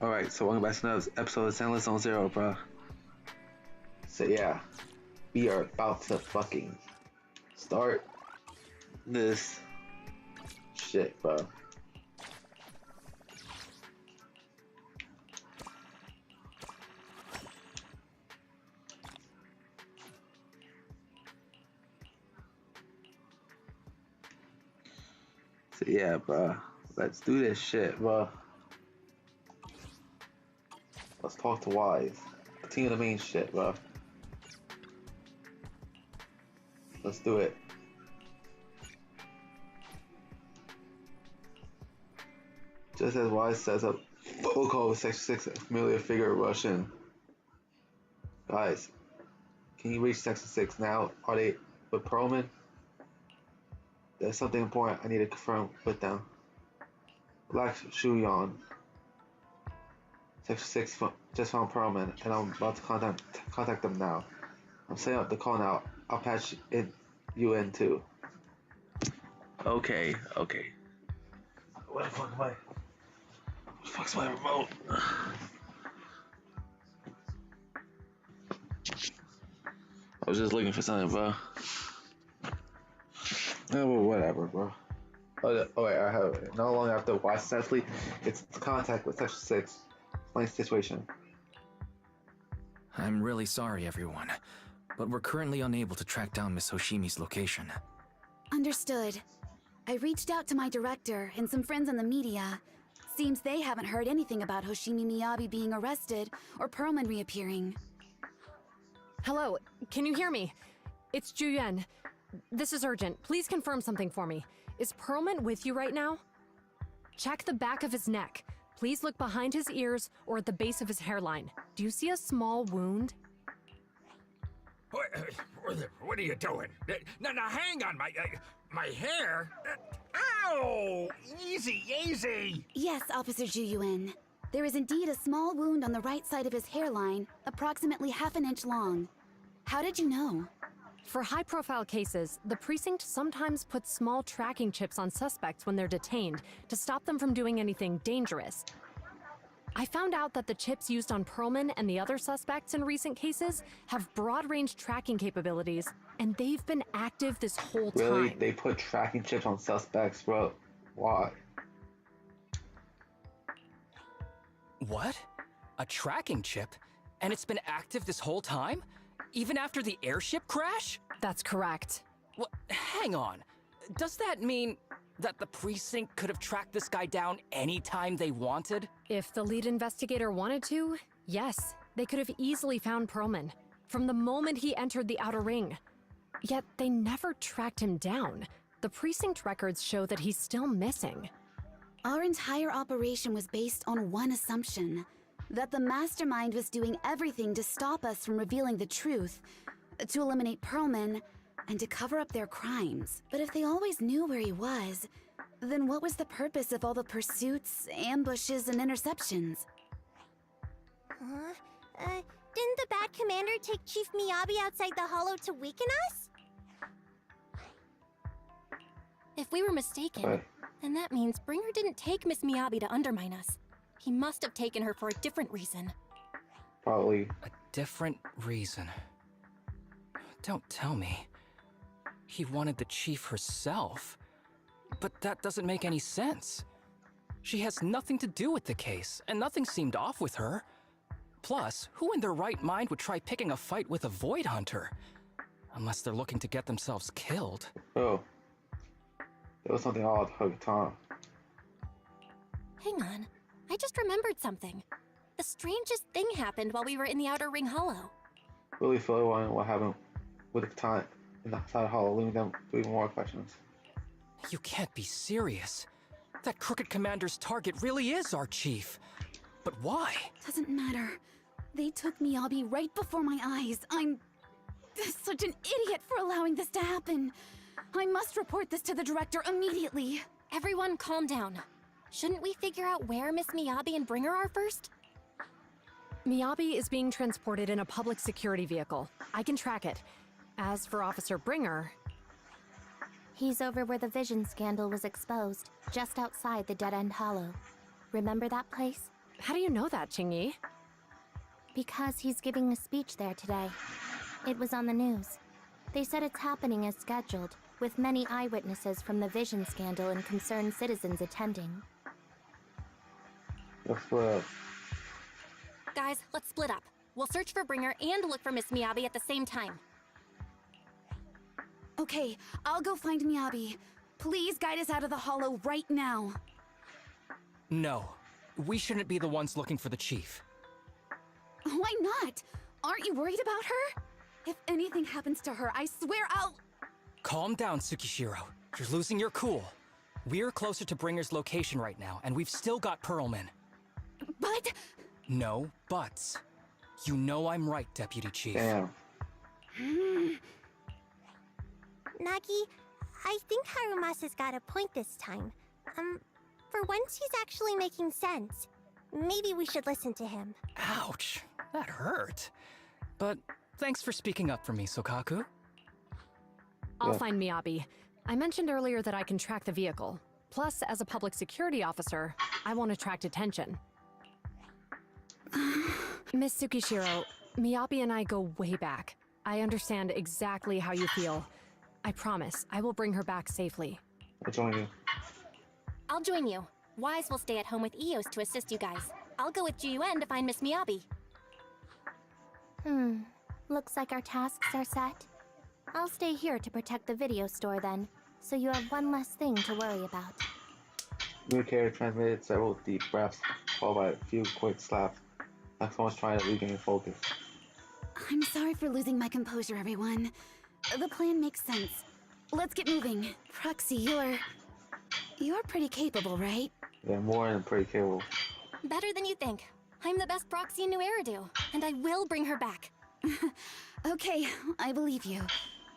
Alright, so welcome back to another episode of Zenless on Zero, bro. So yeah, we are about to fucking start this shit, bro. So yeah, bro, let's do this shit, bro. Let's talk to Wise. Continue the main shit, bro. Let's do it. Just as Wise sets up protocol with Section 6, a familiar figure rush in. Guys, can you reach Section 6 now? Are they with Perlman? There's something important I need to confirm with them. Black Shuyan. Section 6 just found Perlman, and I'm about to contact them now. I'm setting up the call now. I'll patch you in too. Okay. Where the fuck am I? Where the fuck's my remote? I was just looking for something, bro. Well, whatever, bro. Oh wait, I have it. No longer after Wise successfully gets contact with Section 6. Explain the situation. I'm really sorry, everyone, but we're currently unable to track down Miss Hoshimi's location. Understood. I reached out to my director and some friends in the media. Seems they haven't heard anything about Hoshimi Miyabi being arrested or Perlman reappearing. Hello, can you hear me? It's Juyuan. This is urgent. Please confirm something for me. Is Perlman with you right now? Check the back of his neck. Please look behind his ears or at the base of his hairline. Do you see a small wound? What are you doing? Now, hang on, my hair. Ow! Easy. Yes, Officer Juyuan. There is indeed a small wound on the right side of his hairline, approximately half an inch long. How did you know? For high-profile cases, the precinct sometimes puts small tracking chips on suspects when they're detained to stop them from doing anything dangerous. I found out that the chips used on Perlman and the other suspects in recent cases have broad-range tracking capabilities, and they've been active this whole time. Really? They put tracking chips on suspects, bro? Why? What? A tracking chip? And it's been active this whole time? Even after the airship crash? That's correct. What? Hang on. Does that mean that the precinct could have tracked this guy down anytime they wanted? If the lead investigator wanted to, yes, they could have easily found Perlman from the moment he entered the outer ring. Yet they never tracked him down. The precinct records show that he's still missing. Our entire operation was based on one assumption, that the mastermind was doing everything to stop us from revealing the truth, to eliminate Perlman, and to cover up their crimes. But if they always knew where he was, then what was the purpose of all the pursuits, ambushes, and interceptions? Didn't the bad commander take Chief Miyabi outside the hollow to weaken us? If we were mistaken, then that means Bringer didn't take Miss Miyabi to undermine us. He must have taken her for a different reason. Probably. A different reason. Don't tell me. He wanted the chief herself. But that doesn't make any sense. She has nothing to do with the case, and nothing seemed off with her. Plus, who in their right mind would try picking a fight with a Void Hunter? Unless they're looking to get themselves killed. Oh. There was something odd about the time. Hang on. I just remembered something. The strangest thing happened while we were in the Outer Ring Hollow. Really feel wondering what happened with the time in the side hall, leaving them to even more questions. You can't be serious. That crooked commander's target really is our chief. But why? Doesn't matter. They took Miyabi right before my eyes. I'm such an idiot for allowing this to happen. I must report this to the director immediately. Everyone calm down. Shouldn't we figure out where Miss Miyabi and Bringer are first? Miyabi is being transported in a public security vehicle. I can track it. As for Officer Bringer... He's over where the vision scandal was exposed, just outside the Dead End Hollow. Remember that place? How do you know that, Qingyi? Because he's giving a speech there today. It was on the news. They said it's happening as scheduled, with many eyewitnesses from the Vision scandal and concerned citizens attending. What's up? Guys, let's split up. We'll search for Bringer and look for Miss Miyabi at the same time. Okay, I'll go find Miyabi. Please guide us out of the hollow right now. No, we shouldn't be the ones looking for the chief. Why not? Aren't you worried about her? If anything happens to her, I swear I'll... Calm down, Tsukishiro. You're losing your cool. We're closer to Bringer's location right now, and we've still got Pearlman. But... No buts. You know I'm right, Deputy Chief. Damn. Nagi, I think Harumasa's got a point this time. For once he's actually making sense. Maybe we should listen to him. Ouch, that hurt. But thanks for speaking up for me, Sokaku. I'll Yeah. find Miyabi. I mentioned earlier that I can track the vehicle. Plus, as a public security officer, I won't attract attention. Miss Tsukishiro, Miyabi and I go way back. I understand exactly how you feel. I promise, I will bring her back safely. I'll join you. I'll join you. Wise will stay at home with Eos to assist you guys. I'll go with GUN to find Miss Miyabi. Looks like our tasks are set. I'll stay here to protect the video store then, so you have one less thing to worry about. Communicator transmitted several deep breaths, followed by a few quick slaps, like someone's trying to regain focus. I'm sorry for losing my composure, everyone. The plan makes sense. Let's get moving. Proxy, you're pretty capable, right? Yeah, more than pretty capable. Better than you think. I'm the best proxy in New Eridu, and I will bring her back. Okay, I believe you.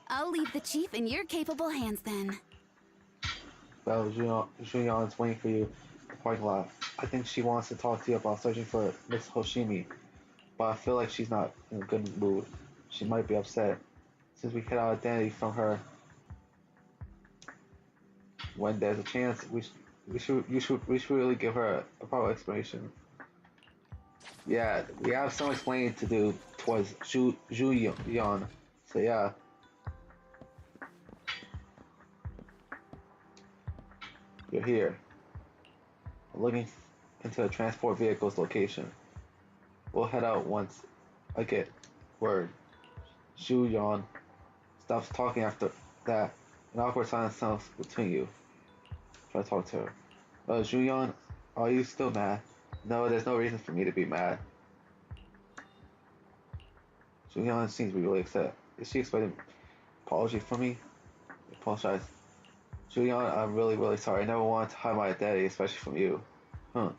I'll leave the chief in your capable hands then. Well, Junyon's waiting for you in the parking lot. I think she wants to talk to you about searching for Miss Hoshimi, but I feel like she's not in a good mood. She might be upset since we hid our identity from her. When there's a chance, we should really give her a proper explanation. Yeah, we have some explaining to do towards Juyon. So yeah. You're here. I'm looking into the transport vehicle's location. We'll head out once I get word. Zhu Yan stops talking after that. An awkward silence sounds between you. Try to talk to her. Zhu Yan, are you still mad? No, there's no reason for me to be mad. Zhu Yan seems to be really upset. Is she expecting apology from me? I apologize. Julian, I'm really sorry. I never wanted to hide my identity, especially from you. Huh.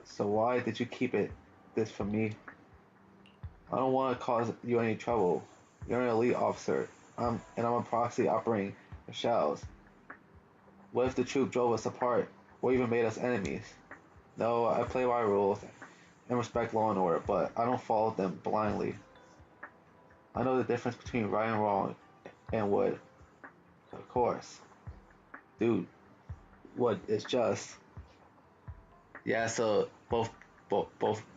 So why did you keep this from me? I don't want to cause you any trouble. You're an elite officer. I'm a proxy operating the shadows. What if the troop drove us apart, or even made us enemies? No, I play by rules and respect law and order, but I don't follow them blindly. I know the difference between right and wrong, and would. Of course. Dude, what is just? Yeah, so both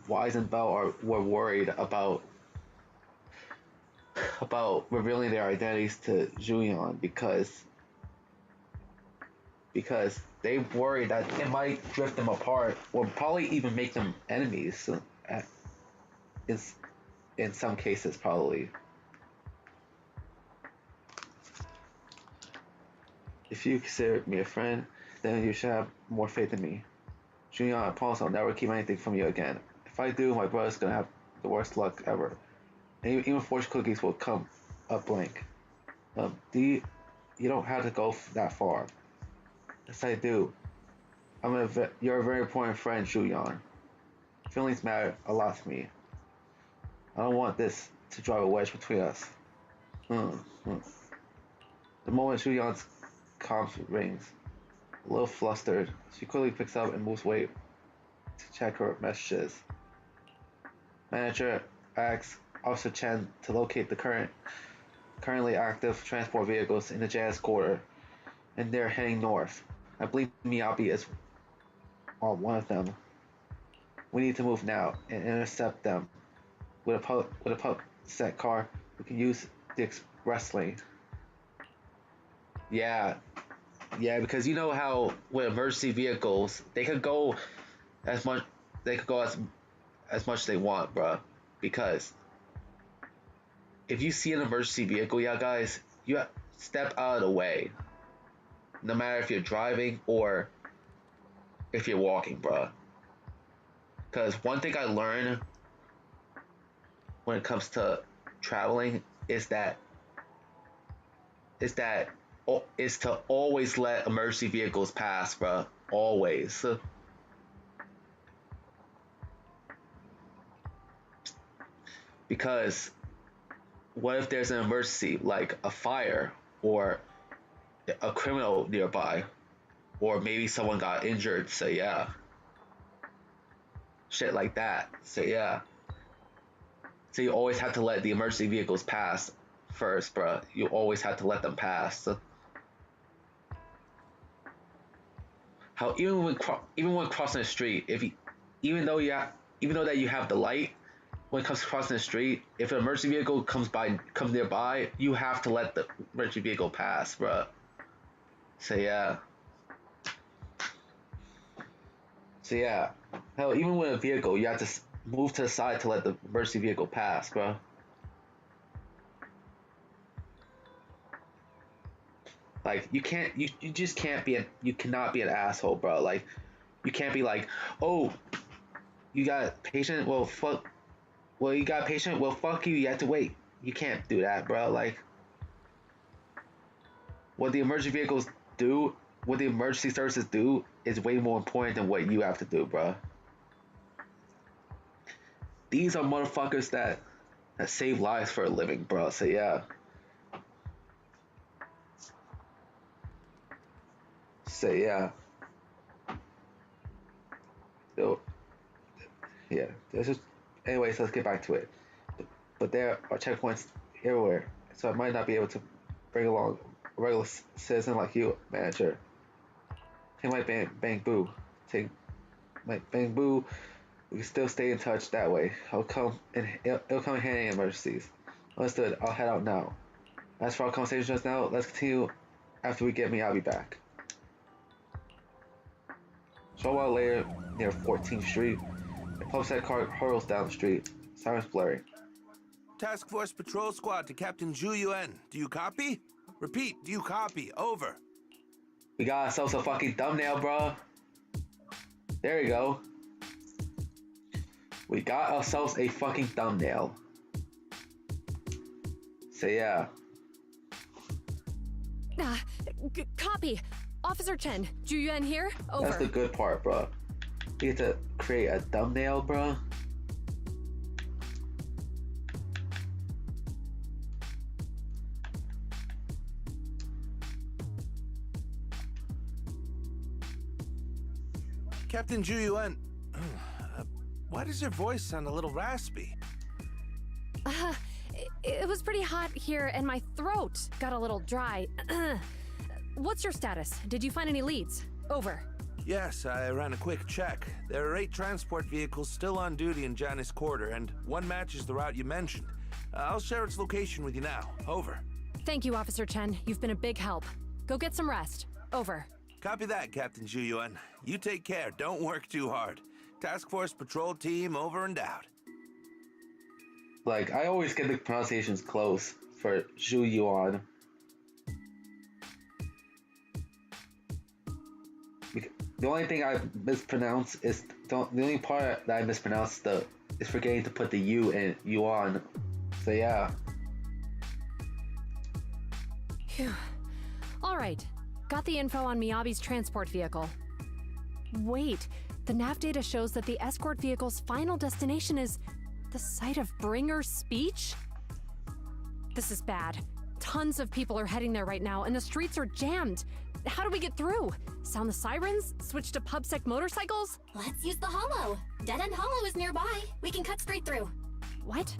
Wise and Bell were worried about revealing their identities to Julian because they worry that it might drift them apart or probably even make them enemies in some cases probably. If you consider me a friend, then you should have more faith in me. Julian, I promise I'll never keep anything from you again. If I do, my brother's gonna have the worst luck ever. And even fortune cookies will come up blank. You don't have to go that far. Yes, I do. You're a very important friend, Julian. Feelings matter a lot to me. I don't want this to drive a wedge between us. The moment Julian's comms rings, a little flustered, she quickly picks up and moves away to check her messages. Manager asks Officer Chen to locate the currently active transport vehicles in the Jazz Quarter, and they're heading north. I believe Miyabi is on one of them. We need to move now and intercept them. With a pub set car, we can use the express lane. Yeah, yeah, because you know how with emergency vehicles, they could go as much, they could go as much as they want, bruh. Because if you see an emergency vehicle, yeah, guys, you step out of the way. No matter if you're driving or if you're walking, bruh. Because one thing I learned when it comes to traveling is to always let emergency vehicles pass, bruh. Always. Because what if there's an emergency like a fire or a criminal nearby, or maybe someone got injured? So yeah, shit like that. So yeah, so you always have to let the emergency vehicles pass first, bruh. You always have to let them pass. So, how even when crossing the street, even though that you have the light, when it comes to crossing the street, if an emergency vehicle comes nearby, you have to let the emergency vehicle pass, bruh. So yeah. So yeah. Hell, even with a vehicle, you have to move to the side to let the emergency vehicle pass, bruh. Like you just can't be you cannot be an asshole, bro. Like you can't be like, oh, you got a patient? Well, you got a patient? Well, fuck you. You have to wait. You can't do that, bro. Like, what the emergency vehicles do, what the emergency services do, is way more important than what you have to do, bro. These are motherfuckers that save lives for a living, bro. So yeah. So yeah. So yeah. Anyways, let's get back to it. But there are checkpoints everywhere, so I might not be able to bring along a regular citizen like you, manager. Take my bang boo. Take my bang boo. We can still stay in touch that way. It'll come in handy in emergencies. Understood. I'll head out now. As for our conversation just now, let's continue after we get me. I'll be back. So a while later, near 14th Street, a pub-set car hurtles down the street. Sirens blaring. Task Force Patrol Squad to Captain Zhu Yuan. Do you copy? Repeat, do you copy? Over. We got ourselves a fucking thumbnail, bro. There we go. We got ourselves a fucking thumbnail. So yeah. Copy. Officer Chen, Zhu Yuan here. Over. That's the good part, bro. You get to create a thumbnail, bro. Captain Zhu Yuan, why does your voice sound a little raspy? It was pretty hot here and my throat got a little dry. What's your status? Did you find any leads? Over. Yes, I ran a quick check. There are 8 transport vehicles still on duty in Janus Quarter, and one matches the route you mentioned. I'll share its location with you now. Over. Thank you, Officer Chen. You've been a big help. Go get some rest. Over. Copy that, Captain Zhu Yuan. You take care. Don't work too hard. Task Force Patrol Team over and out. Like, I always get the pronunciations close for Zhu Yuan. The only thing I mispronounce is the only part that I mispronounce is forgetting to put the U in Yuan. So yeah. Phew. All right. Got the info on Miyabi's transport vehicle. Wait, the nav data shows that the escort vehicle's final destination is the site of Bringer's speech? This is bad. Tons of people are heading there right now, and the streets are jammed. How do we get through? Sound the sirens? Switch to PubSec motorcycles? Let's use the Hollow. Dead End Hollow is nearby. We can cut straight through. What?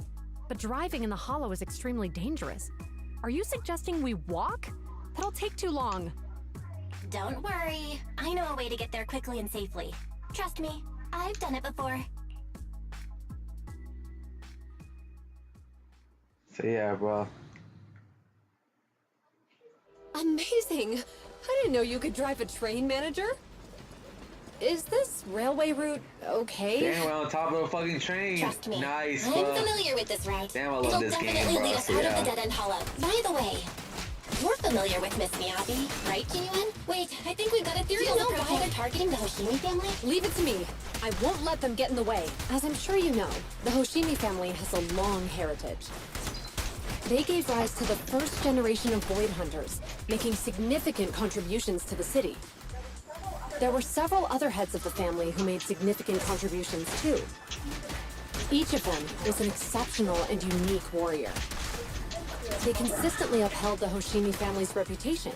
But driving in the Hollow is extremely dangerous. Are you suggesting we walk? That'll take too long. Don't worry. I know a way to get there quickly and safely. Trust me, I've done it before. So yeah, bro. Amazing! I didn't know you could drive a train, manager. Is this railway route okay? Damn, we're on top of a fucking train. Trust me. Nice, I'm bro. familiar with this route. Damn, I love It'll this game, definitely bro. lead us So, out yeah. of the dead-end hollow. By the way, you're familiar with Miss Miyabi, right, Jinyuan? Wait, I think we've got a theory. Do you know why they're targeting the Hoshimi family? Leave it to me. I won't let them get in the way. As I'm sure you know, the Hoshimi family has a long heritage. They gave rise to the first generation of Void Hunters, making significant contributions to the city. There were several other heads of the family who made significant contributions too. Each of them was an exceptional and unique warrior. They consistently upheld the Hoshimi family's reputation.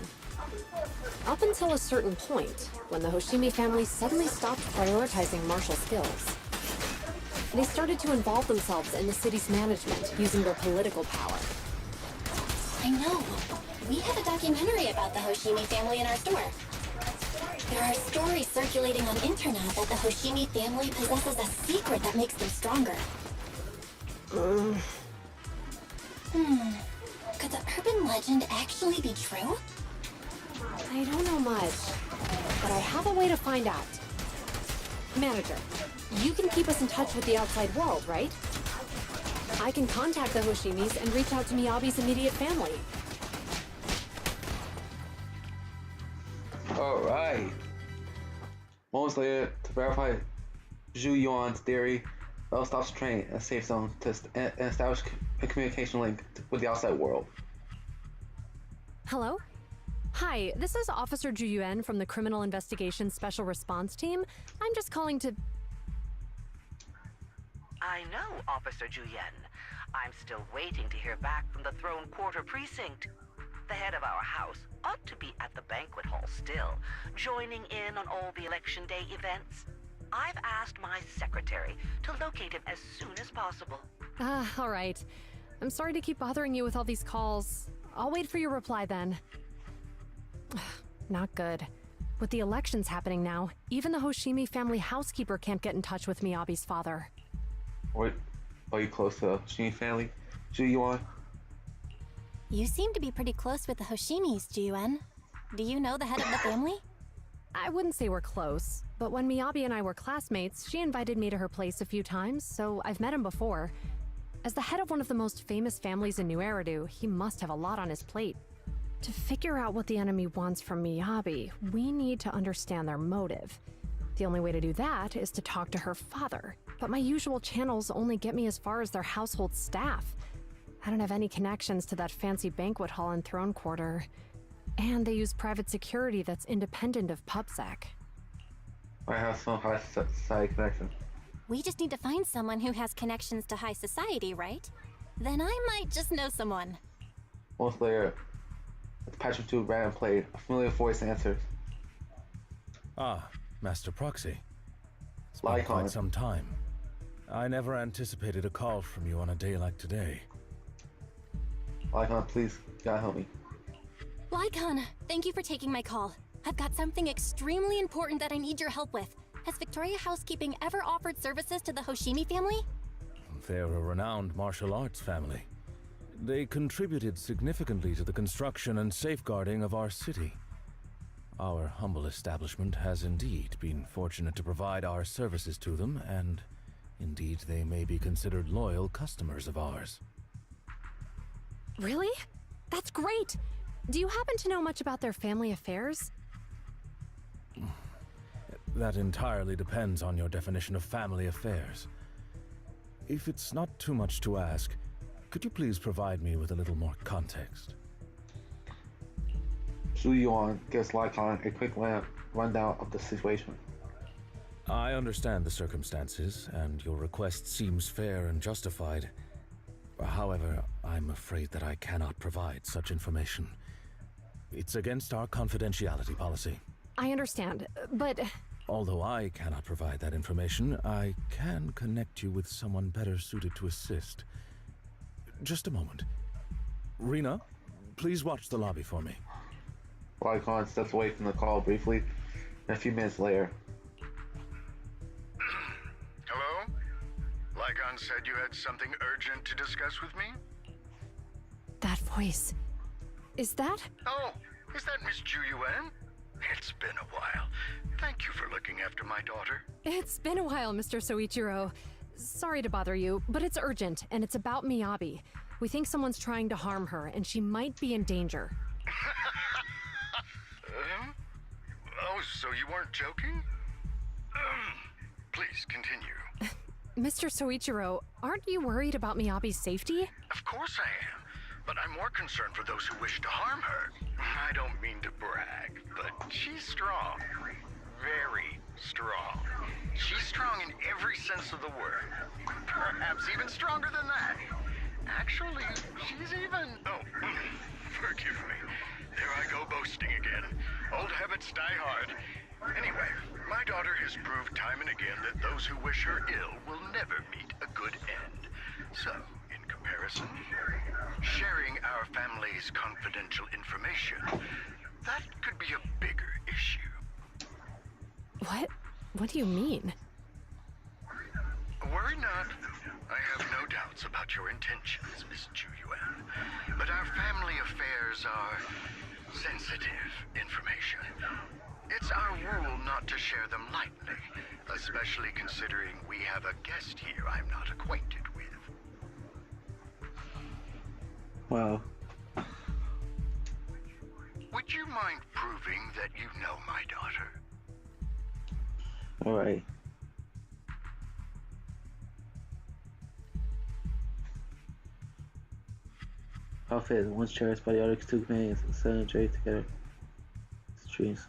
Up until a certain point, when the Hoshimi family suddenly stopped prioritizing martial skills. They started to involve themselves in the city's management using their political power. I know. We have a documentary about the Hoshimi family in our store. There are stories circulating on internet that the Hoshimi family possesses a secret that makes them stronger. Could the urban legend actually be true? I don't know much, but I have a way to find out. Manager, you can keep us in touch with the outside world, right? I can contact the Hoshimis and reach out to Miyabi's immediate family. Alright. Moments later, to verify Zhu Yuan's theory, Bell stops the train in a safe zone to establish a communication link with the outside world. Hello? Hi, this is Officer Ju Yuan from the Criminal Investigations Special Response Team. I'm just calling to... I know, Officer Juyen. I'm still waiting to hear back from the Throne Quarter Precinct. The head of our house ought to be at the banquet hall still, joining in on all the Election Day events. I've asked my secretary to locate him as soon as possible. all right. I'm sorry to keep bothering you with all these calls. I'll wait for your reply then. Not good. With the elections happening now, even the Hoshimi family housekeeper can't get in touch with Miyabi's father. Wait, are you close to the Hoshimi family, Zhu Yuan? You seem to be pretty close with the Hoshimis, Jiwen. Do you know the head of the family? I wouldn't say we're close, but when Miyabi and I were classmates, she invited me to her place a few times, so I've met him before. As the head of one of the most famous families in New Eridu, he must have a lot on his plate. To figure out what the enemy wants from Miyabi, we need to understand their motive. The only way to do that is to talk to her father, but my usual channels only get me as far as their household staff. I don't have any connections to that fancy banquet hall and throne quarter. And they use private security that's independent of PubSec. I have some high society connection. We just need to find someone who has connections to high society, right? Then I might just know someone. Moments later, the Patron 2 random played, a familiar voice answers. Ah, Master Proxy. It's been quite some time. I never anticipated a call from you on a day like today. Lycon, please, you gotta help me. Lycon, thank you for taking my call. I've got something extremely important that I need your help with. Has Victoria Housekeeping ever offered services to the Hoshimi family? They're a renowned martial arts family. They contributed significantly to the construction and safeguarding of our city. Our humble establishment has indeed been fortunate to provide our services to them, and indeed they may be considered loyal customers of ours. Really? That's great! Do you happen to know much about their family affairs? That entirely depends on your definition of family affairs. If it's not too much to ask, could you please provide me with a little more context? Zhu Yuan gives Lycon a quick rundown of the situation. I understand the circumstances, and your request seems fair and justified. However, I'm afraid that I cannot provide such information. It's against our confidentiality policy. I understand, but... Although I cannot provide that information, I can connect you with someone better suited to assist. Just a moment. Rena, please watch the lobby for me. Lycon steps away from the call briefly, and a few minutes later. Hello? Lycon said you had something urgent to discuss with me? That voice. Is that? Oh, is that Miss Ju Yuan? It's been a while. Thank you for looking after my daughter. It's been a while, Mr. Soichiro. Sorry to bother you, but it's urgent, and it's about Miyabi. We think someone's trying to harm her, and she might be in danger. Oh, so you weren't joking? Please, continue. Mr. Soichiro, aren't you worried about Miyabi's safety? Of course I am, but I'm more concerned for those who wish to harm her. I don't mean to brag, but she's strong. Very strong. She's strong in every sense of the word. Perhaps even stronger than that. Actually, she's even... Oh, forgive me. There I go boasting again. Old habits die hard. Anyway, my daughter has proved time and again that those who wish her ill will never meet a good end. So, in comparison, sharing our family's confidential information, that could be a bigger issue. What? What do you mean? Worry not. I have no doubts about your intentions, Miss Ju Yuan. But our family affairs are sensitive information. It's our rule not to share them lightly, especially considering we have a guest here I'm not acquainted with. Wow. Would you mind proving that you know my daughter? Alright. Outfit once cherished by the other two companions and set and trade together. Streams.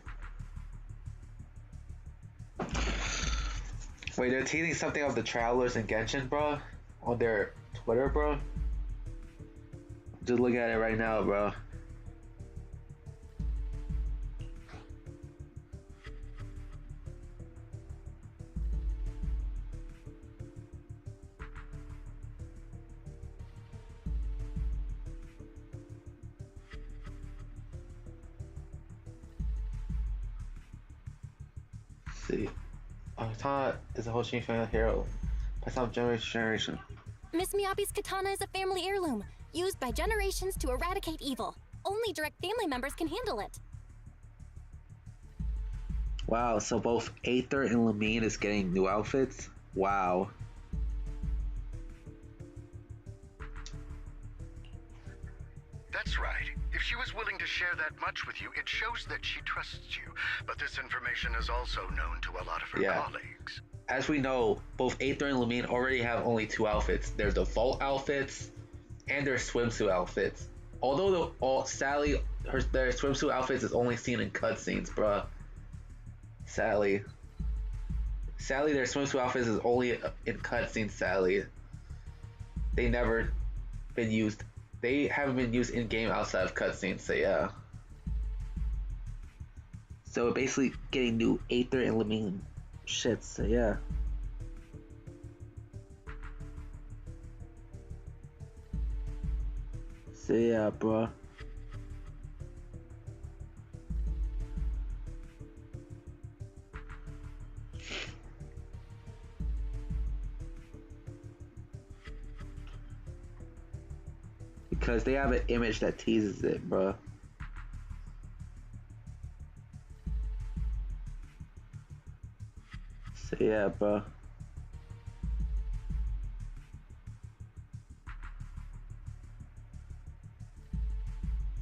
Wait, they're teasing something of the Travelers in Genshin, bro? On their Twitter, bro? Just look at it right now, bro. See. Katana is a Hoshimi family hero. Passed on generation to generation. Miss Miyabi's katana is a family heirloom, used by generations to eradicate evil. Only direct family members can handle it. Wow, so both Aether and Lamine is getting new outfits? Wow. That's right. If she was willing to share that much with you, it shows that she trusts you. But this information is also known to a lot of her colleagues. As we know, both Aether and Lamine already have only two outfits. Their default outfits and their swimsuit outfits. Although Sally, their swimsuit outfits is only seen in cutscenes, bruh. Sally, their swimsuit outfits is only in cutscenes, Sally. They never been used. They haven't been used in-game outside of cutscenes, so yeah. So we're basically getting new Aether and Lamine shit, so yeah. So yeah, bro. Because they have an image that teases it, bro. So yeah, bro.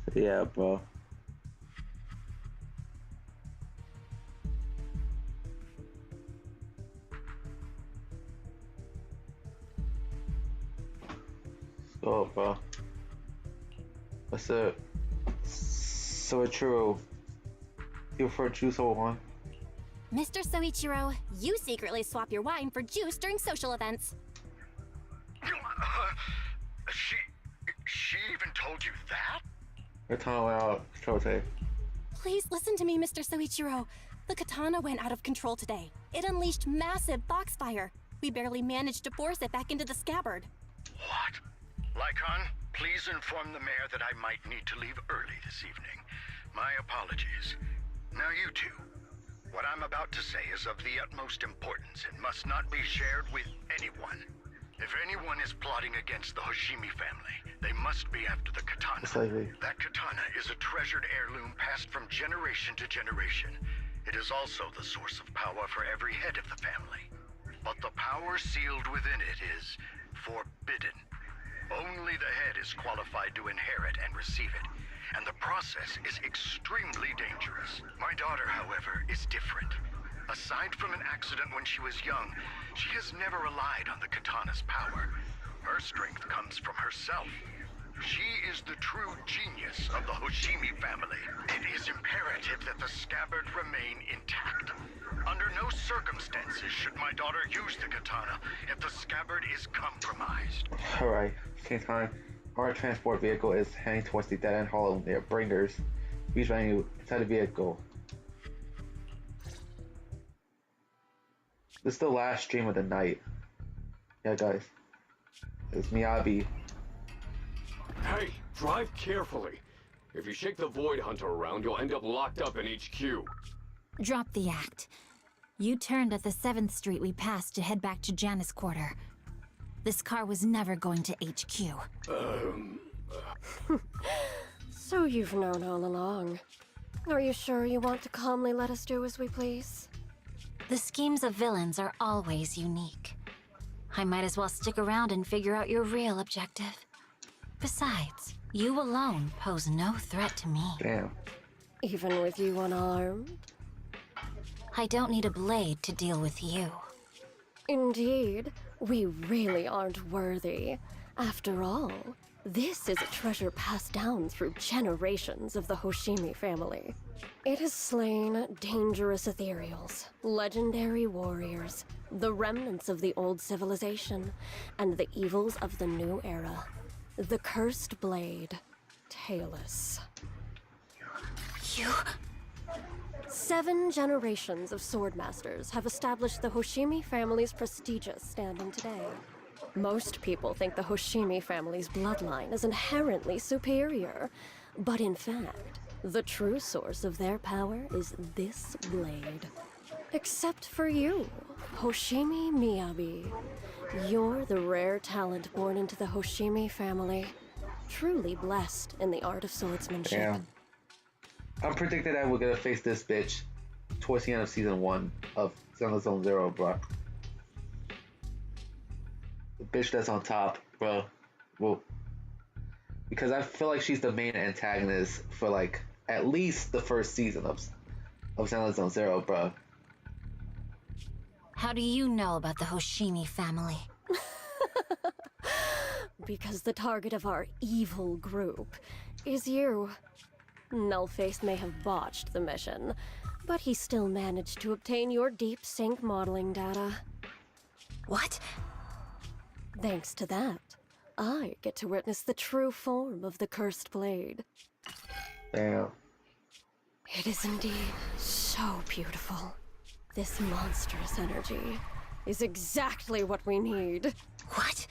So yeah, bro. Oh, bro. What's up? So true. You for juice or wine? Mr. Soichiro, you secretly swap your wine for juice during social events. She even told you that? Your tongue went out, Shote. Please listen to me, Mr. Soichiro. The katana went out of control today. It unleashed massive foxfire. We barely managed to force it back into the scabbard. What? Lycon, please inform the mayor that I might need to leave early this evening. My apologies. Now you two. What I'm about to say is of the utmost importance and must not be shared with anyone. If anyone is plotting against the Hoshimi family, they must be after the katana. Precisely. That katana is a treasured heirloom passed from generation to generation. It is also the source of power for every head of the family. But the power sealed within it is forbidden. Only the head is qualified to inherit and receive it, and the process is extremely dangerous. My daughter, however, is different. Aside from an accident when she was young, she has never relied on the katana's power. Her strength comes from herself. She is the true genius of the Hoshimi family. It is imperative that the scabbard remain intact. Under no circumstances should my daughter use the katana if the scabbard is compromised. Alright, same time. Our transport vehicle is heading towards the dead-end hollow near Bringers. Please find you inside the vehicle. This is the last stream of the night. Yeah, guys. It's Miyabi. Hey, drive carefully. If you shake the Void Hunter around, you'll end up locked up in HQ. Drop the act. You turned at the 7th Street we passed to head back to Janice Quarter. This car was never going to HQ. So you've known all along. Are you sure you want to calmly let us do as we please? The schemes of villains are always unique. I might as well stick around and figure out your real objective. Besides, you alone pose no threat to me. Damn. Even with you unarmed? I don't need a blade to deal with you. Indeed, we really aren't worthy. After all, this is a treasure passed down through generations of the Hoshimi family. It has slain dangerous ethereals, legendary warriors, the remnants of the old civilization, and the evils of the new era. The cursed blade, Tailless. You... 7 generations of swordmasters have established the Hoshimi family's prestigious standing today. Most people think the Hoshimi family's bloodline is inherently superior, but in fact, the true source of their power is this blade. Except for you, Hoshimi Miyabi. You're the rare talent born into the Hoshimi family, truly blessed in the art of swordsmanship. Damn. I'm predicting that we're gonna face this bitch towards the end of season 1 of Zenless Zone Zero, bro. The bitch that's on top, bro. Well, because I feel like she's the main antagonist for like at least the first season of Zenless Zone Zero, bro. How do you know about the Hoshimi family? Because the target of our evil group is you. Nullface may have botched the mission, but he still managed to obtain your deep sync modeling data. What? Thanks to that, I get to witness the true form of the cursed blade. Damn. It is indeed so beautiful. This monstrous energy is exactly what we need. What?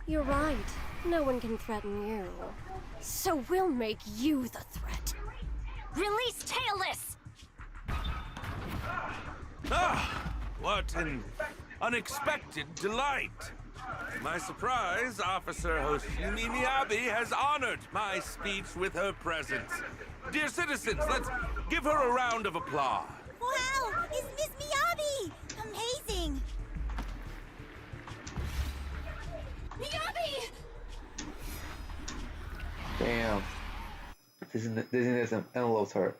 You're right. No one can threaten you. So we'll make you the threat. Release Tailless! Ah! What an unexpected delight! To my surprise, Officer Hoshimi Miyabi has honored my speech with her presence. Dear citizens, let's give her a round of applause. Wow! It's Miss Miyabi! Amazing! Miyabi! Damn. Dizziness envelopes her.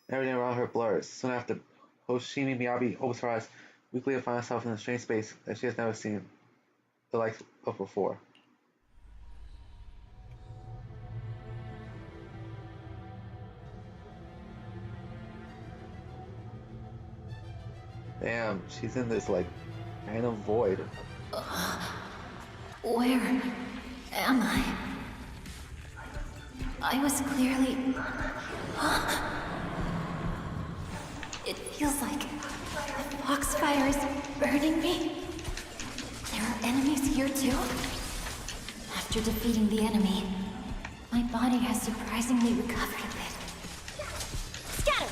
Everything around her blurs. Soon after, Hoshimi Miyabi opens her eyes, weakly to find herself in a strange space that she has never seen the likes of before. Damn, she's in this like random void. Where am I? I was clearly... It feels like the foxfire is burning me. There are enemies here too? After defeating the enemy, my body has surprisingly recovered a bit. Scatter!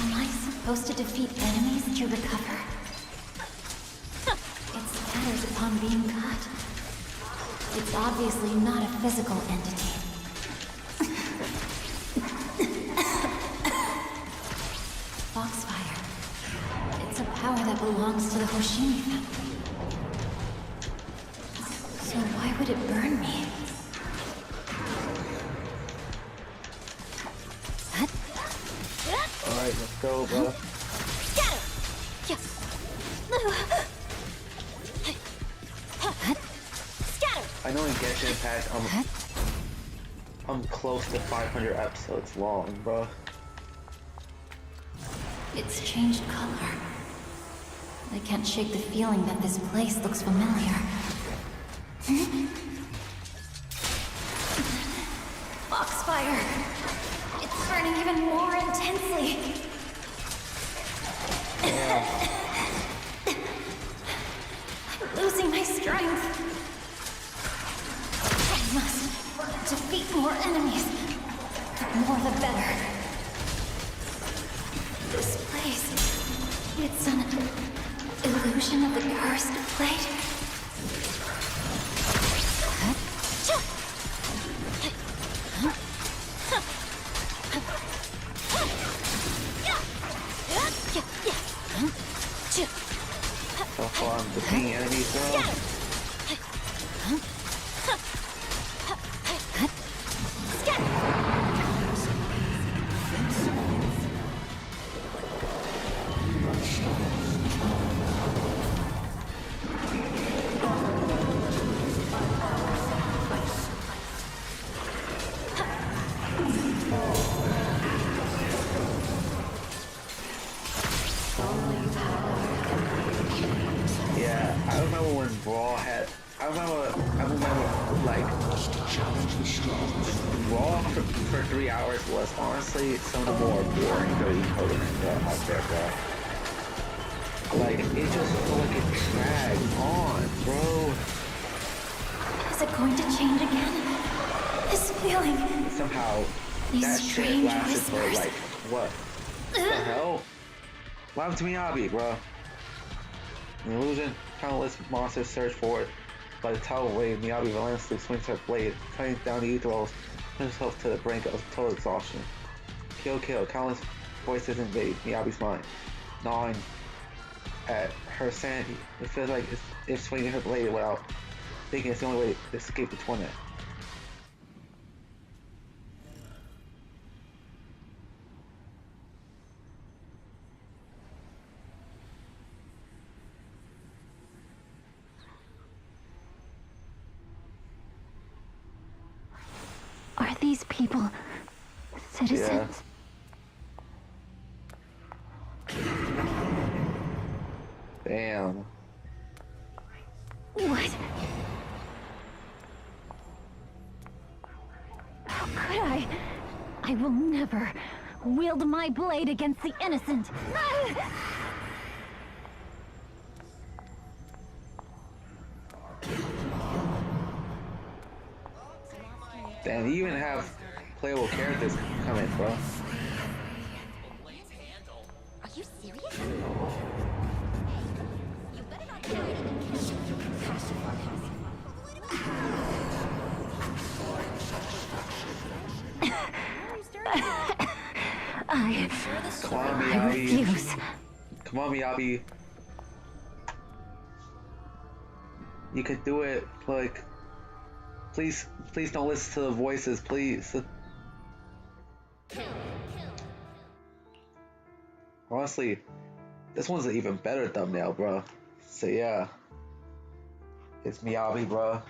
Am I supposed to defeat enemies to recover? It scatters upon being cut. It's obviously not a physical entity. Foxfire. It's a power that belongs to the Hoshimi family. So why would it burn me? Alright, let's go, bro. I know in Genshin Impact, I'm close to 500 episodes long, bro. It's changed color. I can't shake the feeling that this place looks familiar. Foxfire! It's burning even more intensely. I'm losing my strength. I must defeat more enemies. The more the better. This place, it's an illusion of the cursed plate. So far, I'm defeating enemies, bro. Yeah, I remember when Brawl had. I remember, like, Brawl for 3 hours was honestly some of the more boring 30 coders out there, bro. Like, it just felt like it dragged on, bro. Is it going to change again? This feeling. Somehow, These that shit strange lasted for, whispers. like, what? The hell? What happened to Miyabi, bro? An illusion, countless monsters search for it. By the tidal wave, Miyabi relentlessly swings her blade, cutting down the ether walls, himself to the brink of total exhaustion. Kill, kill, countless voices invade Miyabi's mind, gnawing at her sanity. It feels like if swinging her blade without thinking it's the only way to escape the torment. Are these people citizens? Damn. What? How could I? I will never wield my blade against the innocent. Damn, you even have playable characters coming, bro. Are you serious? You better not carry Come on, Miyabi. I refuse. Come on, Miyabi. You could do it. Like, please don't listen to the voices, please. Honestly, this one's an even better thumbnail, bro. So yeah, it's Miyabi, bro.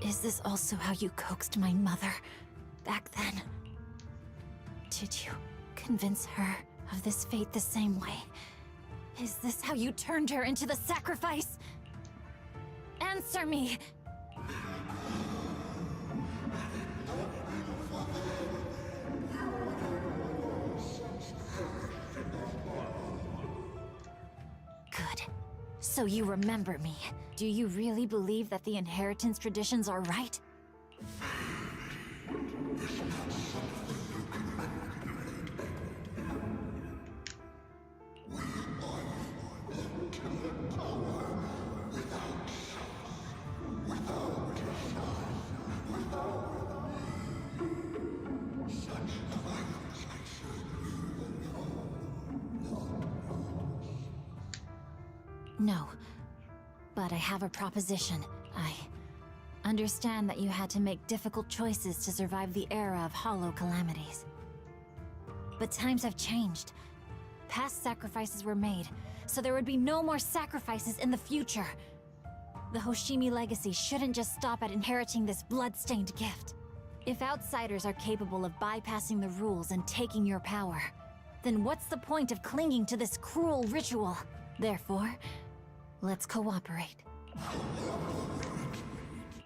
Is this also how you coaxed my mother back then? Did you convince her of this fate the same way? Is this how you turned her into the sacrifice? Answer me! So you remember me. Do you really believe that the inheritance traditions are right? No. But I have a proposition. I understand that you had to make difficult choices to survive the era of hollow calamities. But times have changed. Past sacrifices were made, so there would be no more sacrifices in the future. The Hoshimi legacy shouldn't just stop at inheriting this blood-stained gift. If outsiders are capable of bypassing the rules and taking your power, then what's the point of clinging to this cruel ritual? Therefore, let's cooperate.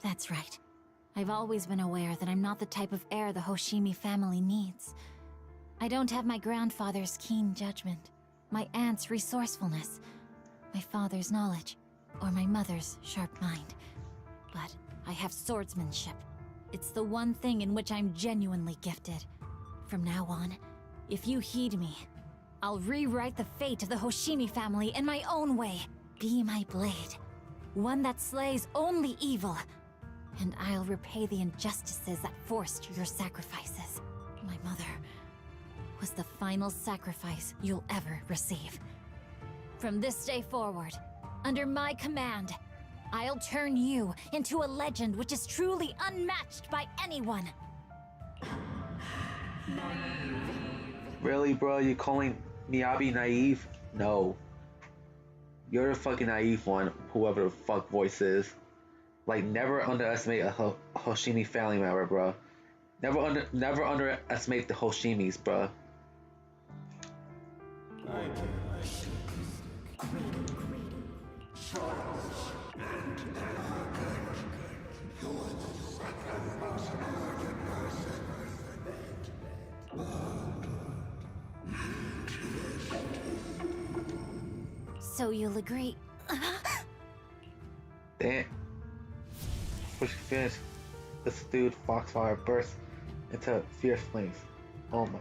That's right. I've always been aware that I'm not the type of heir the Hoshimi family needs. I don't have my grandfather's keen judgment, my aunt's resourcefulness, my father's knowledge, or my mother's sharp mind. But I have swordsmanship. It's the one thing in which I'm genuinely gifted. From now on, if you heed me, I'll rewrite the fate of the Hoshimi family in my own way. Be my blade, one that slays only evil, and I'll repay the injustices that forced your sacrifices. My mother was the final sacrifice you'll ever receive. From this day forward, under my command, I'll turn you into a legend which is truly unmatched by anyone. Really, bro? You calling Miyabi naive? No. You're the fucking naive one, whoever the fuck voice is. Like, never underestimate a Hoshimi family member, bro. Never underestimate the Hoshimis, bro. So you'll agree? Damn. Before she finished, the subdued foxfire burst into fierce flames. Oh my.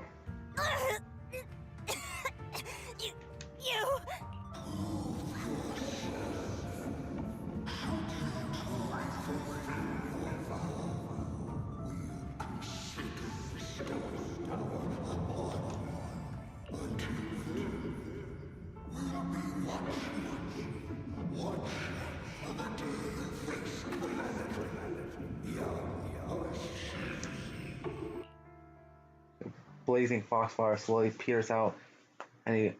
You! Blazing foxfire slowly peters out, and the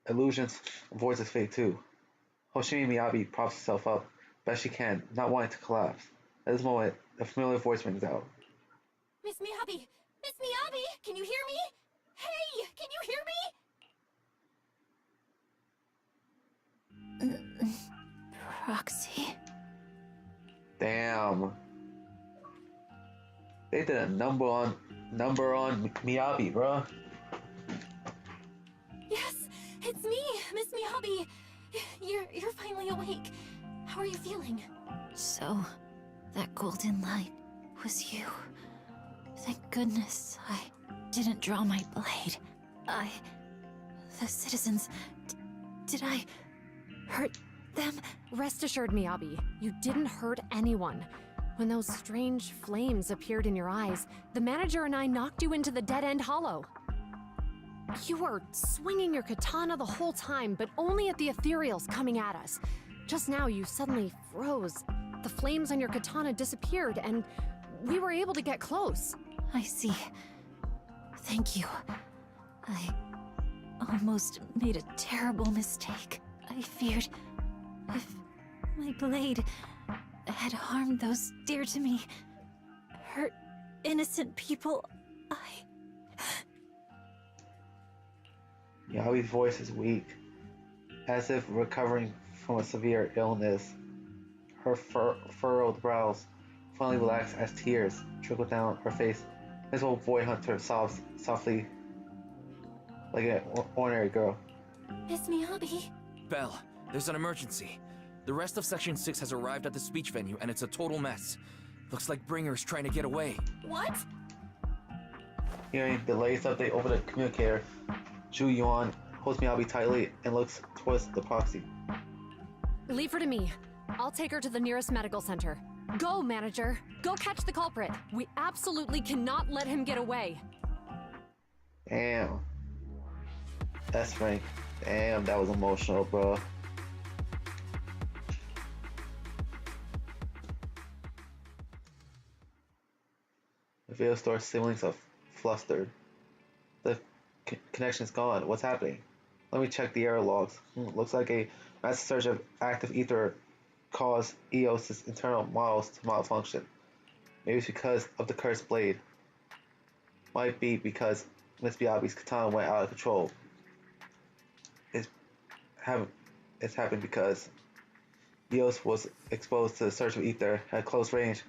illusions avoids his fate too. Hoshimi Miyabi props herself up best she can, not wanting to collapse. At this moment, a familiar voice rings out. Miss Miyabi! Miss Miyabi! Can you hear me? Hey! Can you hear me? Proxy? Damn. They did a number on Miyabi, bro. Yes! It's me! Miss Miyabi! You're finally awake. How are you feeling? So, that golden light was you. Thank goodness I didn't draw my blade. The citizens... did I hurt them? Rest assured, Miyabi, you didn't hurt anyone. When those strange flames appeared in your eyes, the manager and I knocked you into the dead-end hollow. You were swinging your katana the whole time, but only at the ethereals coming at us. Just now, you suddenly froze. The flames on your katana disappeared, and we were able to get close. I see. Thank you. I almost made a terrible mistake. I feared if my blade had harmed those dear to me, hurt innocent people, Miyabi's voice is weak, as if recovering from a severe illness. Her furrowed brows finally relax as tears trickle down her face. This old boy hunter sobs softly like an ordinary girl. Miss Miyabi? Belle, There's an emergency. The rest of Section 6 has arrived at the speech venue, and it's a total mess. Looks like Bringer's trying to get away. What? Hearing the latest update over the communicator, Zhu Yuan holds Miyabi tightly and looks towards the proxy. Leave her to me. I'll take her to the nearest medical center. Go, manager. Go catch the culprit. We absolutely cannot let him get away. Damn. That's Frank. Damn, that was emotional, bro. The video store ceilings are flustered. The connection's gone. What's happening? Let me check the error logs. Looks like a massive surge of active ether caused EOS's internal models to malfunction. Maybe it's because of the cursed blade. Might be because Miss Miyabi's katana went out of control. It's happened because EOS was exposed to the surge of ether at close range.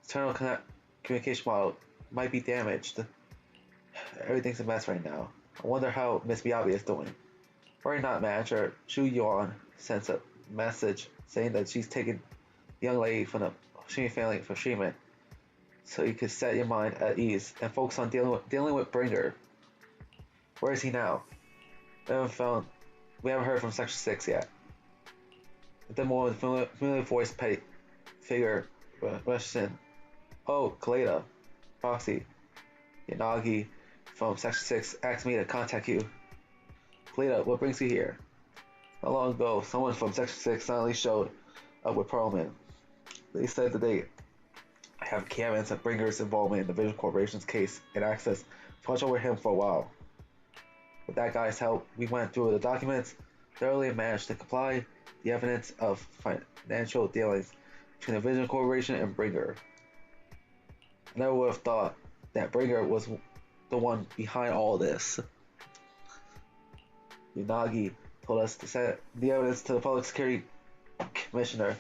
Internal communication model might be damaged. Everything's a mess right now. I wonder how Miss Miyabi is doing. Worry not, manager. Zhu Yuan sends a message saying that she's taken the young lady from the Hoshimi family for treatment, so you can set your mind at ease and focus on dealing with Bringer. Where is he now? We haven't heard from Section 6 yet. Then more familiar voice petty figure rushes in. Oh, Kaleda, Proxy, Yanagi from Section 6 asked me to contact you. Kaleda, what brings you here? Not long ago, someone from Section 6 suddenly showed up with Perlman. They said that they have evidence of Bringer's involvement in the Vision Corporation's case and access to watch over him for a while. With that guy's help, we went through the documents, thoroughly managed to comply the evidence of financial dealings between the Vision Corporation and Bringer. I never would have thought that Bringer was the one behind all this. Unagi told us to send the evidence to the Public Security Commissioner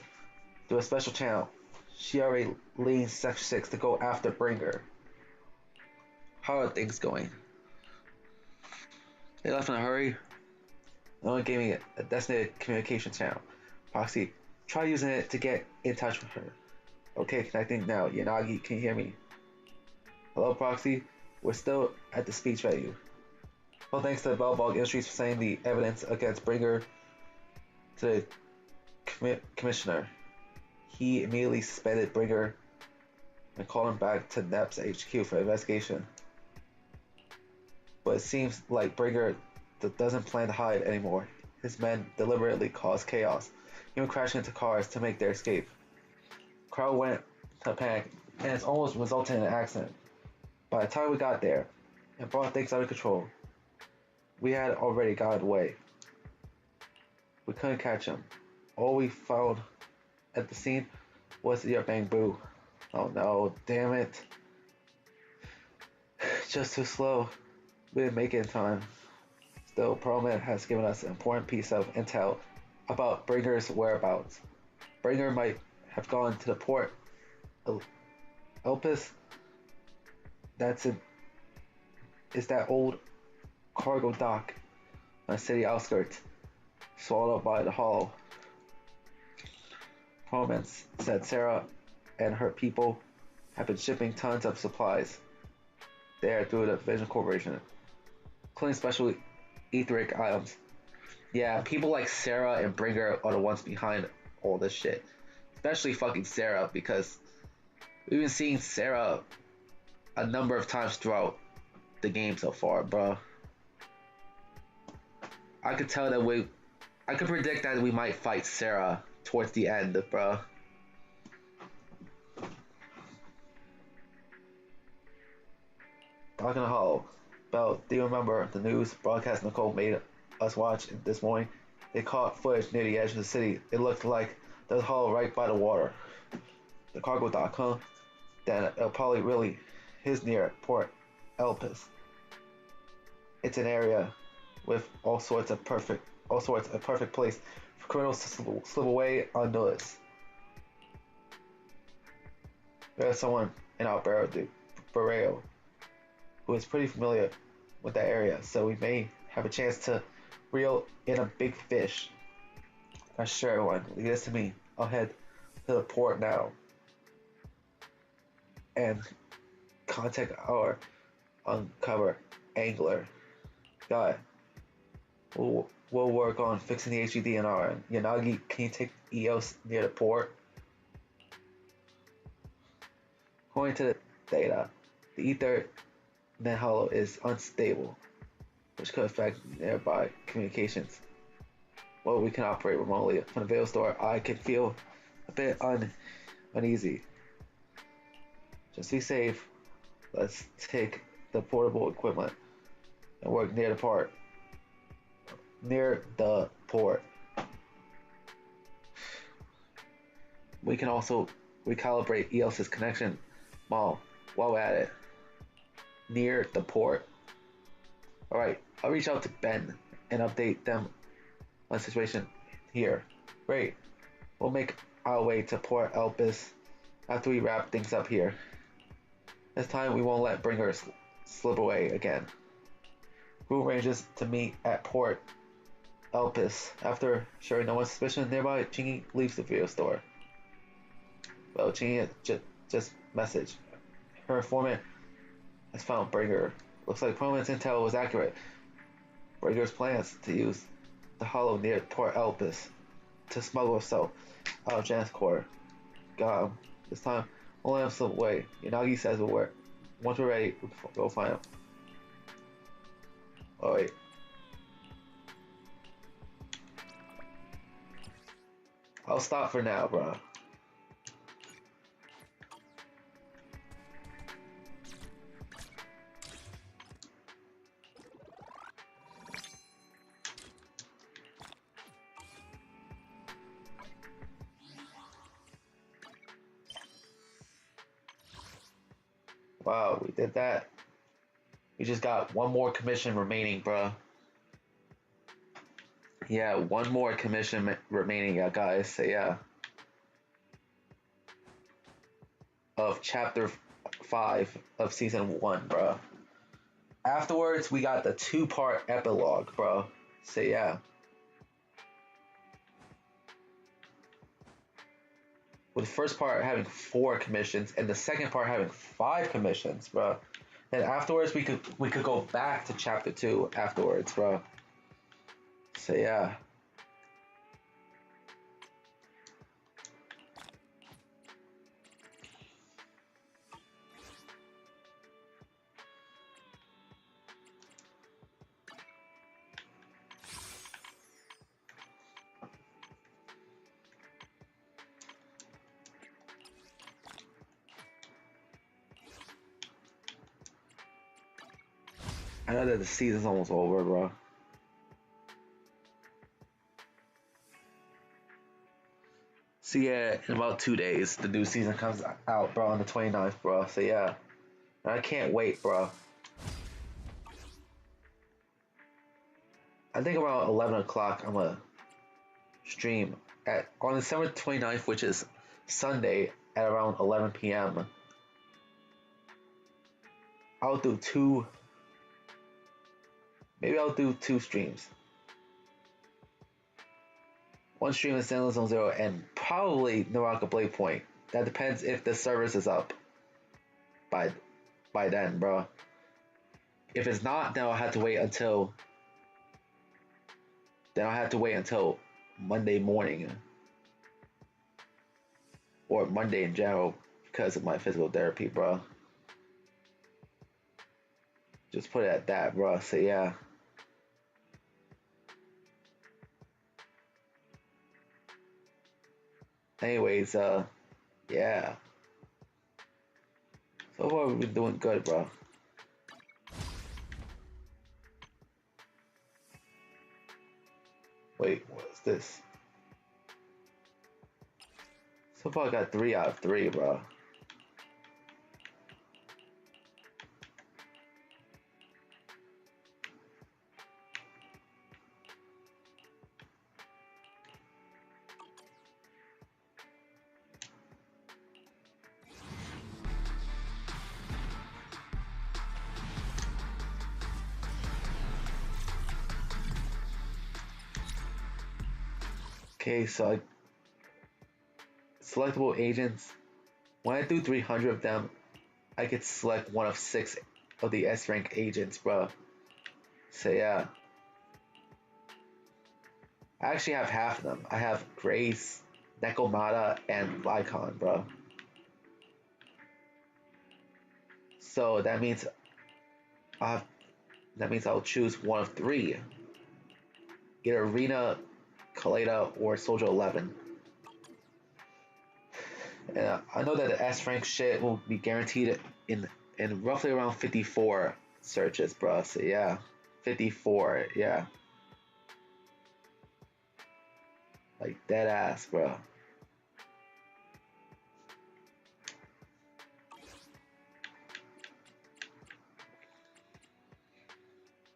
through a special channel. She already leads Section 6 to go after Bringer. How are things going? They left in a hurry. No one gave me a designated communication channel. Proxy, try using it to get in touch with her. Okay, connecting now. Yanagi, can you hear me? Hello, Proxy. We're still at the speech venue. Well, thanks to Bellbog Industries for sending the evidence against Bringer to the commissioner. He immediately suspended Bringer and called him back to NEP's HQ for investigation. But it seems like Bringer doesn't plan to hide anymore. His men deliberately caused chaos, even crashing into cars to make their escape. The crowd went to panic, and it's almost resulted in an accident. By the time we got there and brought things under control, we had already gotten away. We couldn't catch him. All we found at the scene was your bamboo. Oh no, damn it. Just too slow. We didn't make it in time. Still, Perlman has given us an important piece of intel about Bringer's whereabouts. Bringer might have gone to the port Elpis. Is that old cargo dock on the city outskirts, swallowed up by the hollow. Perlman said Sarah and her people have been shipping tons of supplies there through the Vision Corporation, including special etheric items. Yeah, people like Sarah and Bringer are the ones behind all this shit. Especially fucking Sarah, because we've been seeing Sarah a number of times throughout the game so far, bro. I could predict that we might fight Sarah towards the end, bro. Talking to Hollow. Bell, do you remember the news broadcast Nicole made us watch this morning? They caught footage near the edge of the city. It looked like there was Hollow right by the water. The cargo dock, huh? Then it probably really is near Port Elpis. It's an area with all sorts a perfect place for criminals to slip away unnoticed. There's someone in our Barrio who is pretty familiar with that area, so we may have a chance to reel in a big fish. Sure, everyone. Lead this to me. I'll head to the port now and contact our uncover angler. Got it. We'll work on fixing the HUD on our end. Yanagi, can you take EOS near the port? According to the data, the ether net hollow is unstable, which could affect nearby communications. Well, we can operate remotely from the Veil Store. I can feel a bit uneasy. Just be safe. Let's take the portable equipment and work near the port. We can also recalibrate EOS's connection while at it. Near the port. Alright, I'll reach out to Ben and update them on the situation here. Great. We'll make our way to Port Elpis after we wrap things up here. This time we won't let Bringer slip away again. Group arranges to meet at Port Elpis. After sharing no one's suspicion nearby, Chingy leaves the video store. Well, Chingy just messaged. Her informant has found Bringer. Looks like Perlman's intel was accurate. Bringer's plans to use the hollow near Port Elpis to smuggle herself out of Jan's quarter. Got him. This time, we'll let him slip away. Yanagi says once we're ready, we'll find him. Oh wait. I'll stop for now, bro. Wow, we did that. We just got one more commission remaining, bro. Yeah, one more commission remaining, guys. So yeah. Of chapter 5 of season 1, bro. Afterwards, we got the 2-part epilogue, bro. So yeah. With the first part having 4 commissions and the second part having 5 commissions, bro. And afterwards, we could go back to chapter 2 afterwards, bro. So yeah. I know that the season's almost over, bro. So yeah, in about 2 days, the new season comes out, bro, on the 29th, bro. So yeah, and I can't wait, bro. I think around 11 o'clock, I'm gonna stream on December 29th, which is Sunday, at around 11 p.m. I'll do 2. Maybe I'll do 2 streams. One stream is Zenless Zone 0 and probably Naraka Blade Point. That depends if the service is up by then, bro. If it's not, then I'll have to wait until Monday morning. Or Monday in general because of my physical therapy, bro. Just put it at that, bro. So yeah. Anyways, yeah. So far we've been doing good, bro. Wait, what's this? So far I got 3 out of 3, bro. Okay, so selectable agents. When I do 300 of them, I could select one of 6 of the S rank agents, bro. So yeah. I actually have half of them. I have Grace, Nekomata, and Lycon, bro. So that means I'll choose one of 3. Either Arena, Kaleda, or Soldier 11. And I know that the S rank shit will be guaranteed in roughly around 54 searches, bro. So yeah, 54, yeah. Like dead ass, bro.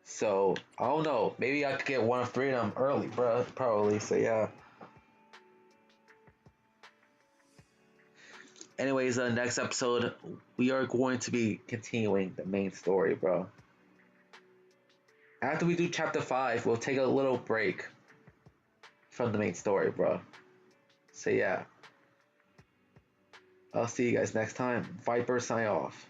So I don't know. Maybe I could get one of 3 of them early, bro. Probably. So yeah. Anyways, next episode we are going to be continuing the main story, bro. After we do chapter 5, we'll take a little break from the main story, bro. So yeah. I'll see you guys next time. Viper sign off.